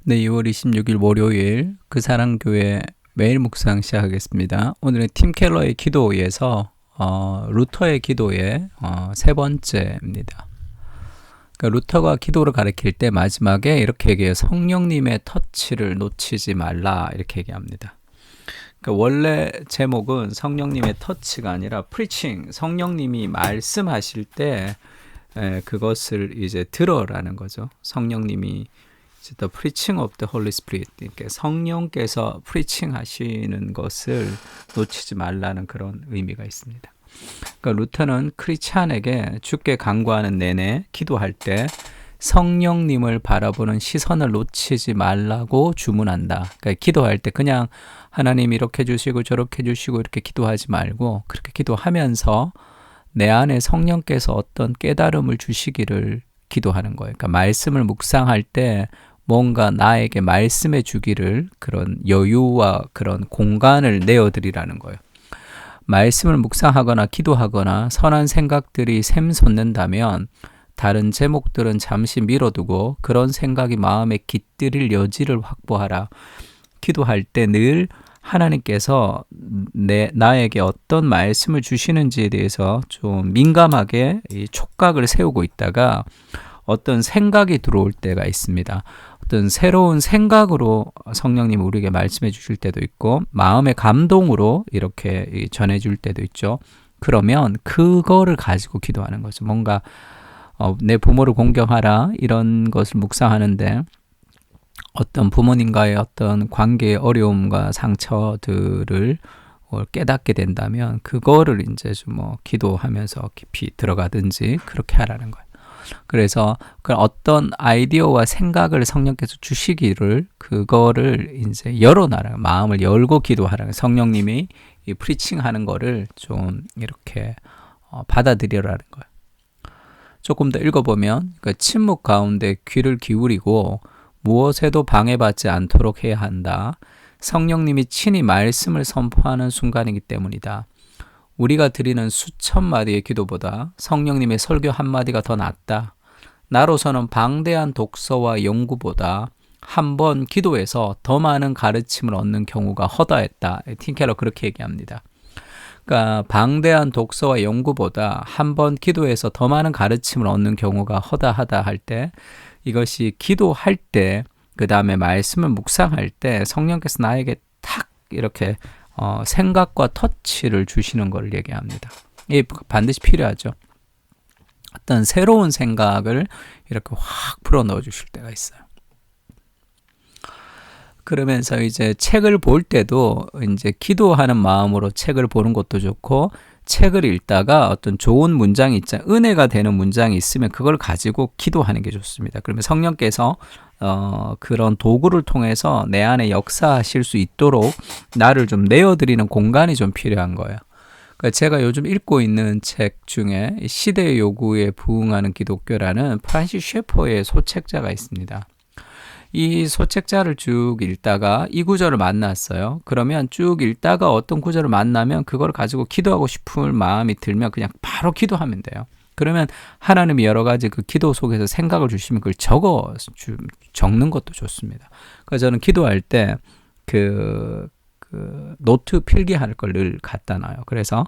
네, 2월 26일 월요일 그 사랑교회 매일 묵상 시작하겠습니다. 오늘은 팀 켈러의 기도에서 루터의 기도의 세 번째입니다. 그러니까 루터가 기도를 가르칠 때 마지막에 이렇게 얘기해요. 성령님의 터치를 놓치지 말라 이렇게 얘기합니다. 그러니까 원래 제목은 성령님의 터치가 아니라 프리칭, 성령님이 말씀하실 때 그것을 이제 들어라는 거죠. 성령님이 The preaching of the Holy Spirit, 그러니까 성령께서 preaching 하시는 것을 놓치지 말라는 그런 의미가 있습니다. 그러니까 루터는 크리스찬에게 주께 간구하는 내내 기도할 때 성령님을 바라보는 시선을 놓치지 말라고 주문한다. 그러니까 기도할 때 그냥 하나님 이렇게 해주시고 저렇게 해주시고 이렇게 기도하지 말고 그렇게 기도하면서 내 안에 성령께서 어떤 깨달음을 주시기를 기도하는 거예요. 그러니까 말씀을 묵상할 때 뭔가 나에게 말씀해 주기를 그런 여유와 그런 공간을 내어드리라는 거예요. 말씀을 묵상하거나 기도하거나 선한 생각들이 샘솟는다면 다른 제목들은 잠시 미뤄두고 그런 생각이 마음에 깃들일 여지를 확보하라. 기도할 때 늘 하나님께서 나에게 어떤 말씀을 주시는지에 대해서 좀 민감하게 이 촉각을 세우고 있다가 어떤 생각이 들어올 때가 있습니다. 어떤 새로운 생각으로 성령님 우리에게 말씀해 주실 때도 있고 마음의 감동으로 이렇게 전해 줄 때도 있죠. 그러면 그거를 가지고 기도하는 거죠. 뭔가 내 부모를 공경하라 이런 것을 묵상하는데 어떤 부모님과의 어떤 관계의 어려움과 상처들을 깨닫게 된다면 그거를 이제 좀 기도하면서 깊이 들어가든지 그렇게 하라는 거예요. 그래서 어떤 아이디어와 생각을 성령께서 주시기를 그거를 이제 열어놔라. 마음을 열고 기도하라. 성령님이 이 프리칭하는 거를 좀 이렇게 받아들여라는 거예요. 조금 더 읽어보면 침묵 가운데 귀를 기울이고 무엇에도 방해받지 않도록 해야 한다. 성령님이 친히 말씀을 선포하는 순간이기 때문이다. 우리가 드리는 수천 마디의 기도보다 성령님의 설교 한마디가 더 낫다. 나로서는 방대한 독서와 연구보다 한 번 기도해서 더 많은 가르침을 얻는 경우가 허다했다. 팀 켈러 그렇게 얘기합니다. 그러니까 방대한 독서와 연구보다 한 번 기도해서 더 많은 가르침을 얻는 경우가 허다하다 할 때 이것이 기도할 때 그 다음에 말씀을 묵상할 때 성령께서 나에게 탁 이렇게 생각과 터치를 주시는 걸 얘기합니다. 이게 반드시 필요하죠. 어떤 새로운 생각을 이렇게 확 풀어 넣어 주실 때가 있어요. 그러면서 이제 책을 볼 때도 이제 기도하는 마음으로 책을 보는 것도 좋고 책을 읽다가 어떤 좋은 문장이 있잖아요. 은혜가 되는 문장이 있으면 그걸 가지고 기도하는 게 좋습니다. 그러면 성령께서 그런 도구를 통해서 내 안에 역사하실 수 있도록 나를 좀 내어드리는 공간이 좀 필요한 거예요. 그러니까 제가 요즘 읽고 있는 책 중에 시대의 요구에 부응하는 기독교라는 프란시스 셰퍼의 소책자가 있습니다. 이 소책자를 쭉 읽다가 이 구절을 만났어요. 그러면 쭉 읽다가 어떤 구절을 만나면 그걸 가지고 기도하고 싶은 마음이 들면 그냥 바로 기도하면 돼요. 그러면 하나님이 여러 가지 그 기도 속에서 생각을 주시면 그걸 적는 것도 좋습니다. 그래서 저는 기도할 때 그 노트 필기할 걸 늘 갖다 놔요. 그래서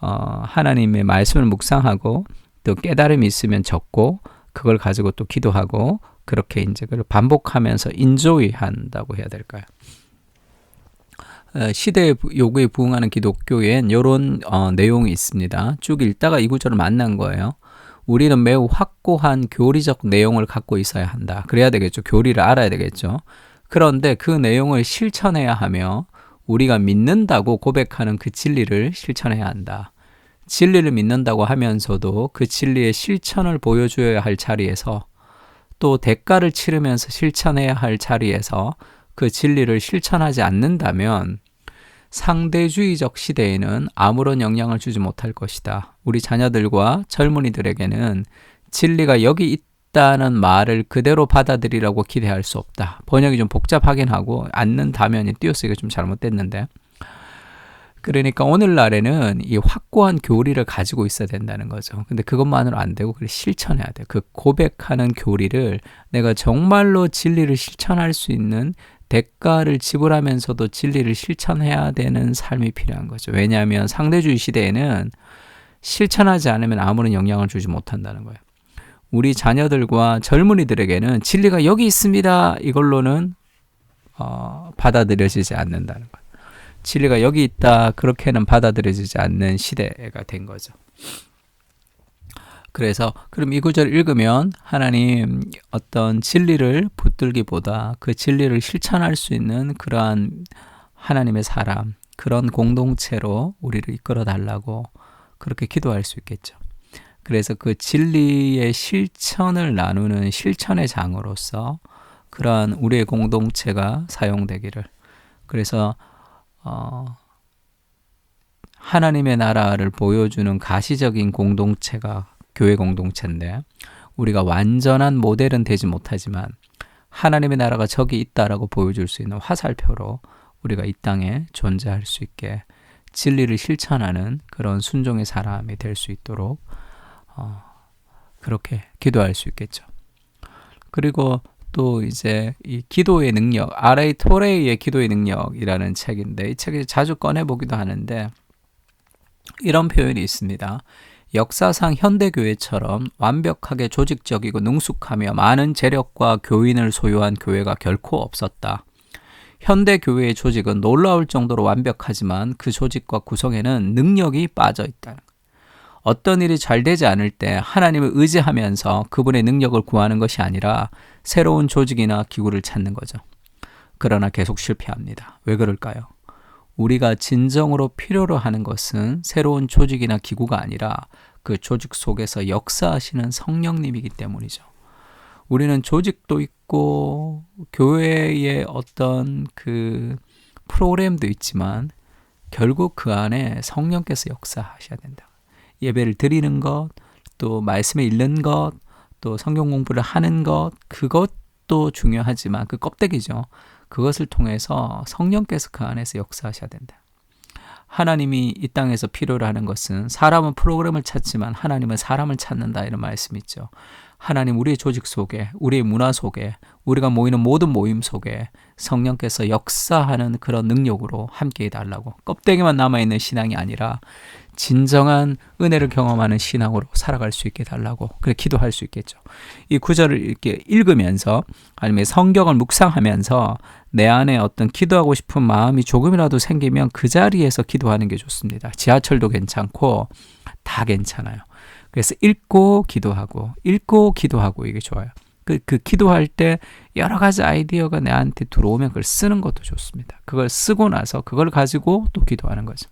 하나님의 말씀을 묵상하고 또 깨달음이 있으면 적고 그걸 가지고 또 기도하고 그렇게 이제 그걸 반복하면서 인조이 한다고 해야 될까요? 시대의 요구에 부응하는 기독교엔 이런 내용이 있습니다. 쭉 읽다가 이 구절을 만난 거예요. 우리는 매우 확고한 교리적 내용을 갖고 있어야 한다. 그래야 되겠죠. 교리를 알아야 되겠죠. 그런데 그 내용을 실천해야 하며 우리가 믿는다고 고백하는 그 진리를 실천해야 한다. 진리를 믿는다고 하면서도 그 진리의 실천을 보여줘야 할 자리에서 또 대가를 치르면서 실천해야 할 자리에서 그 진리를 실천하지 않는다면 상대주의적 시대에는 아무런 영향을 주지 못할 것이다. 우리 자녀들과 젊은이들에게는 진리가 여기 있다는 말을 그대로 받아들이라고 기대할 수 없다. 번역이 좀 복잡하긴 하고 않는 다면이 띄어쓰기가 좀 잘못됐는데 그러니까 오늘날에는 이 확고한 교리를 가지고 있어야 된다는 거죠. 근데 그것만으로 안 되고 그걸 실천해야 돼요. 그 고백하는 교리를 내가 정말로 진리를 실천할 수 있는 대가를 지불하면서도 진리를 실천해야 되는 삶이 필요한 거죠. 왜냐하면 상대주의 시대에는 실천하지 않으면 아무런 영향을 주지 못한다는 거예요. 우리 자녀들과 젊은이들에게는 진리가 여기 있습니다. 이걸로는 받아들여지지 않는다는 거예요. 진리가 여기 있다. 그렇게는 받아들여지지 않는 시대가 된 거죠. 그래서 그럼 이 구절을 읽으면 하나님 어떤 진리를 붙들기보다 그 진리를 실천할 수 있는 그러한 하나님의 사람, 그런 공동체로 우리를 이끌어 달라고 그렇게 기도할 수 있겠죠. 그래서 그 진리의 실천을 나누는 실천의 장으로서 그러한 우리의 공동체가 사용되기를, 그래서 하나님의 나라를 보여주는 가시적인 공동체가 교회 공동체인데, 우리가 완전한 모델은 되지 못하지만 하나님의 나라가 저기 있다라고 보여줄 수 있는 화살표로 우리가 이 땅에 존재할 수 있게 진리를 실천하는 그런 순종의 사람이 될 수 있도록 그렇게 기도할 수 있겠죠. 그리고 또 이제 이 기도의 능력, R.A. 토레이의 기도의 능력이라는 책인데, 이 책을 자주 꺼내보기도 하는데 이런 표현이 있습니다. 역사상 현대교회처럼 완벽하게 조직적이고 능숙하며 많은 재력과 교인을 소유한 교회가 결코 없었다. 현대교회의 조직은 놀라울 정도로 완벽하지만 그 조직과 구성에는 능력이 빠져 있다. 어떤 일이 잘 되지 않을 때 하나님을 의지하면서 그분의 능력을 구하는 것이 아니라 새로운 조직이나 기구를 찾는 거죠. 그러나 계속 실패합니다. 왜 그럴까요? 우리가 진정으로 필요로 하는 것은 새로운 조직이나 기구가 아니라 그 조직 속에서 역사하시는 성령님이기 때문이죠. 우리는 조직도 있고 교회의 어떤 그 프로그램도 있지만 결국 그 안에 성령께서 역사하셔야 된다. 예배를 드리는 것, 또 말씀을 읽는 것, 또 성경 공부를 하는 것, 그것도 중요하지만 그 껍데기죠. 그것을 통해서 성령께서 그 안에서 역사하셔야 된다. 하나님이 이 땅에서 필요로 하는 것은, 사람은 프로그램을 찾지만 하나님은 사람을 찾는다, 이런 말씀이 있죠. 하나님, 우리의 조직 속에, 우리의 문화 속에, 우리가 모이는 모든 모임 속에 성령께서 역사하는 그런 능력으로 함께 해달라고, 껍데기만 남아있는 신앙이 아니라 진정한 은혜를 경험하는 신앙으로 살아갈 수 있게 해달라고 그렇게 기도할 수 있겠죠. 이 구절을 이렇게 읽으면서 아니면 성경을 묵상하면서 내 안에 어떤 기도하고 싶은 마음이 조금이라도 생기면 그 자리에서 기도하는 게 좋습니다. 지하철도 괜찮고 다 괜찮아요. 그래서 읽고 기도하고 이게 좋아요. 그 기도할 때 여러 가지 아이디어가 내한테 들어오면 그걸 쓰는 것도 좋습니다. 그걸 쓰고 나서 그걸 가지고 또 기도하는 거죠.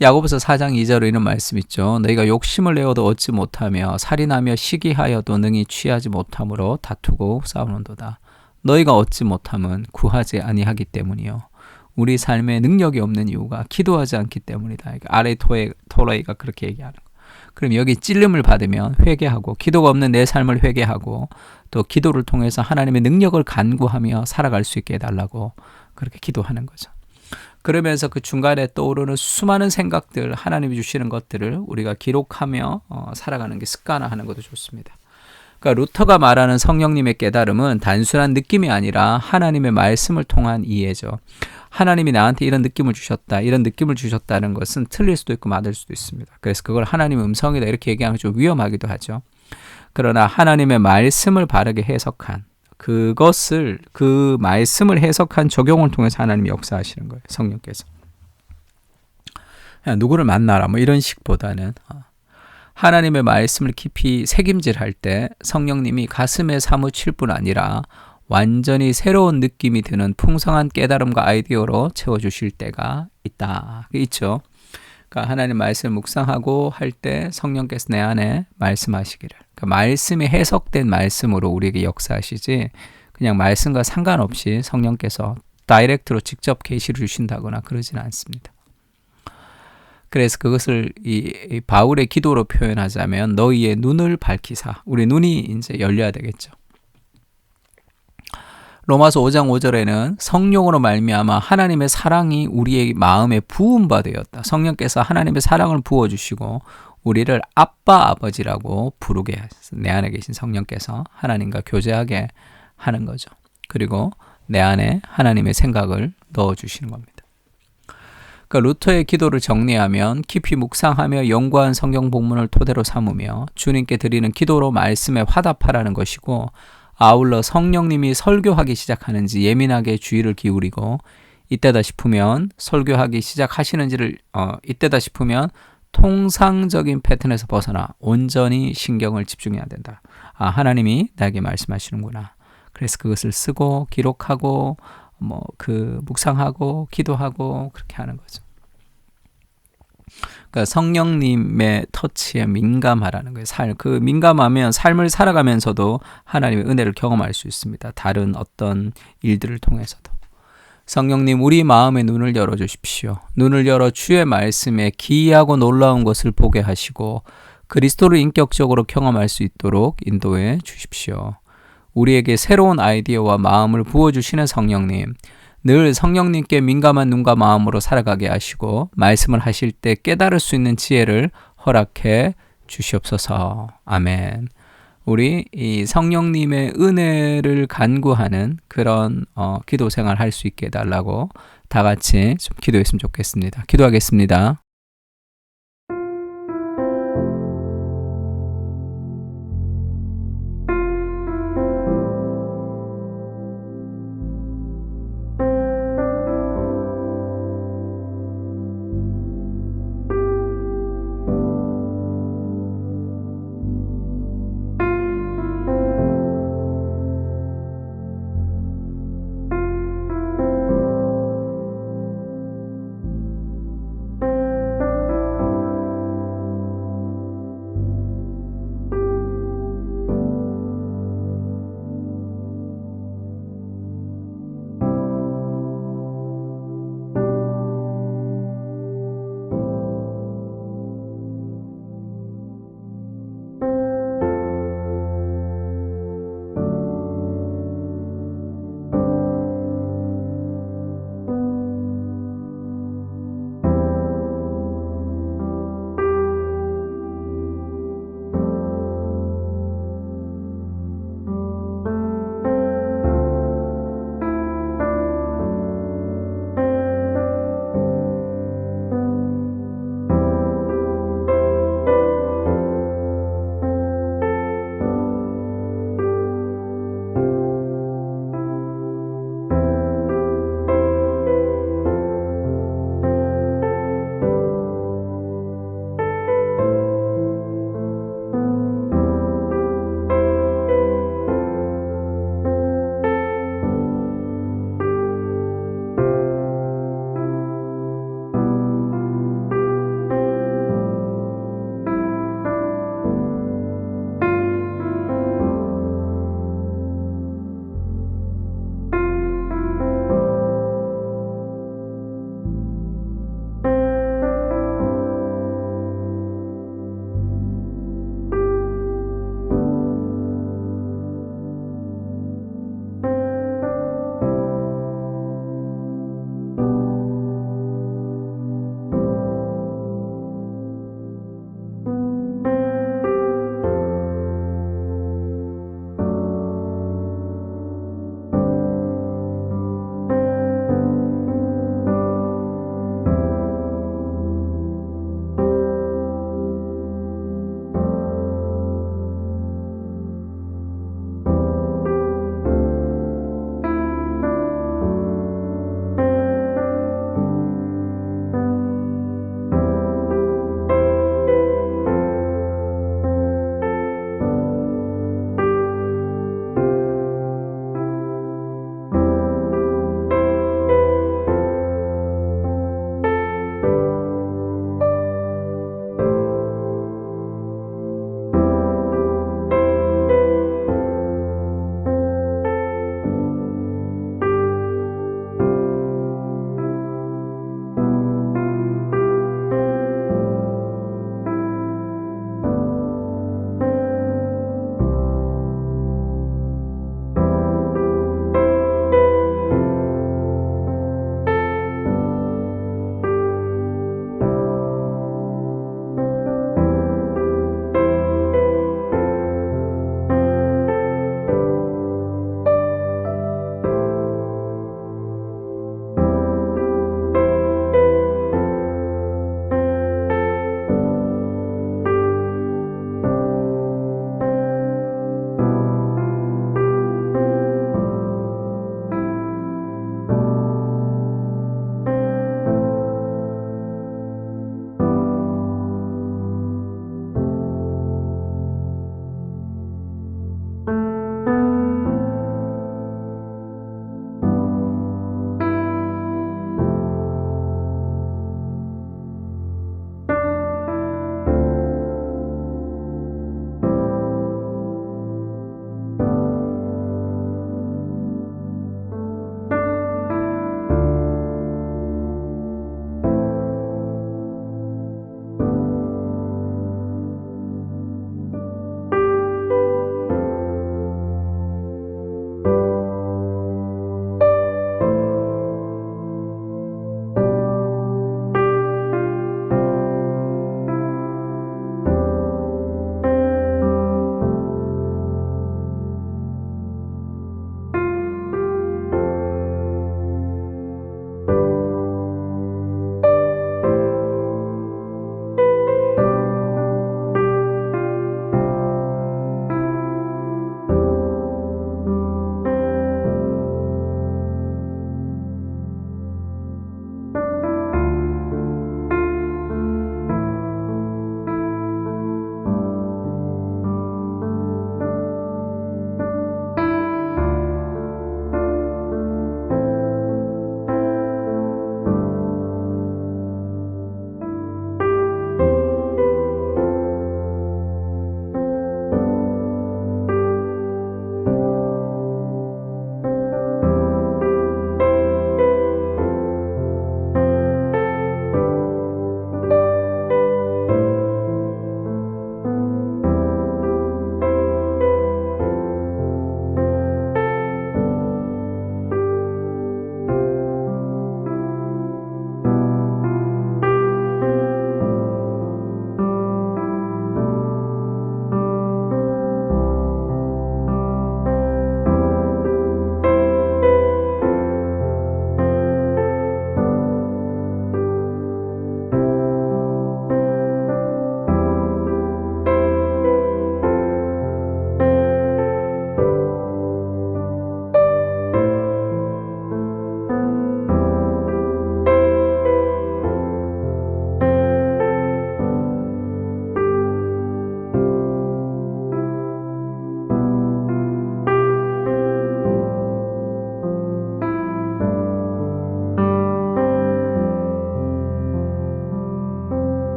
야고보서 4장 2절에 이런 말씀 있죠. 너희가 욕심을 내어도 얻지 못하며 살인하며 시기하여도 능히 취하지 못함으로 다투고 싸우는도다. 너희가 얻지 못함은 구하지 아니하기 때문이요. 우리 삶에 능력이 없는 이유가 기도하지 않기 때문이다. R.A. 토레이가 그렇게 얘기하는 거. 그럼 여기 찔림을 받으면 회개하고, 기도가 없는 내 삶을 회개하고, 또 기도를 통해서 하나님의 능력을 간구하며 살아갈 수 있게 해달라고 그렇게 기도하는 거죠. 그러면서 그 중간에 떠오르는 수많은 생각들, 하나님이 주시는 것들을 우리가 기록하며 살아가는 게 습관화하는 것도 좋습니다. 그러니까 루터가 말하는 성령님의 깨달음은 단순한 느낌이 아니라 하나님의 말씀을 통한 이해죠. 하나님이 나한테 이런 느낌을 주셨다, 이런 느낌을 주셨다는 것은 틀릴 수도 있고 맞을 수도 있습니다. 그래서 그걸 하나님의 음성이다 이렇게 얘기하면 좀 위험하기도 하죠. 그러나 하나님의 말씀을 바르게 해석한, 그것을, 그 말씀을 해석한 적용을 통해서 하나님이 역사하시는 거예요. 성령께서. 누구를 만나라 뭐 이런 식보다는 하나님의 말씀을 깊이 새김질할 때 성령님이 가슴에 사무칠 뿐 아니라 완전히 새로운 느낌이 드는 풍성한 깨달음과 아이디어로 채워주실 때가 있다. 있죠. 그러니까 하나님 말씀을 묵상하고 할 때 성령께서 내 안에 말씀하시기를. 그러니까 말씀이 해석된 말씀으로 우리에게 역사하시지, 그냥 말씀과 상관없이 성령께서 다이렉트로 직접 계시를 주신다거나 그러지는 않습니다. 그래서 그것을 이 바울의 기도로 표현하자면 너희의 눈을 밝히사, 우리 눈이 이제 열려야 되겠죠. 로마서 5장 5절에는 성령으로 말미암아 하나님의 사랑이 우리의 마음에 부은 바 되었다. 성령께서 하나님의 사랑을 부어주시고 우리를 아빠 아버지라고 부르게 하셨어요. 내 안에 계신 성령께서 하나님과 교제하게 하는 거죠. 그리고 내 안에 하나님의 생각을 넣어주시는 겁니다. 그러니까 루터의 기도를 정리하면 깊이 묵상하며 연구한 성경 본문을 토대로 삼으며 주님께 드리는 기도로 말씀에 화답하라는 것이고, 아울러 성령님이 설교하기 시작하는지 예민하게 주의를 기울이고 이때다 싶으면 설교하기 시작하시는지를 이때다 싶으면 통상적인 패턴에서 벗어나 온전히 신경을 집중해야 된다. 하나님이 나에게 말씀하시는구나. 그래서 그것을 쓰고 기록하고 묵상하고 기도하고 그렇게 하는 거죠. 그러니까 성령님의 터치에 민감하라는 거예요. 그 민감하면 삶을 살아가면서도 하나님의 은혜를 경험할 수 있습니다. 다른 어떤 일들을 통해서도. 성령님, 우리 마음의 눈을 열어주십시오. 눈을 열어 주의 말씀에 기이하고 놀라운 것을 보게 하시고 그리스도를 인격적으로 경험할 수 있도록 인도해 주십시오. 우리에게 새로운 아이디어와 마음을 부어주시는 성령님, 늘 성령님께 민감한 눈과 마음으로 살아가게 하시고 말씀을 하실 때 깨달을 수 있는 지혜를 허락해 주시옵소서. 아멘. 우리 이 성령님의 은혜를 간구하는 그런 기도 생활 할 수 있게 해달라고 다 같이 좀 기도했으면 좋겠습니다. 기도하겠습니다.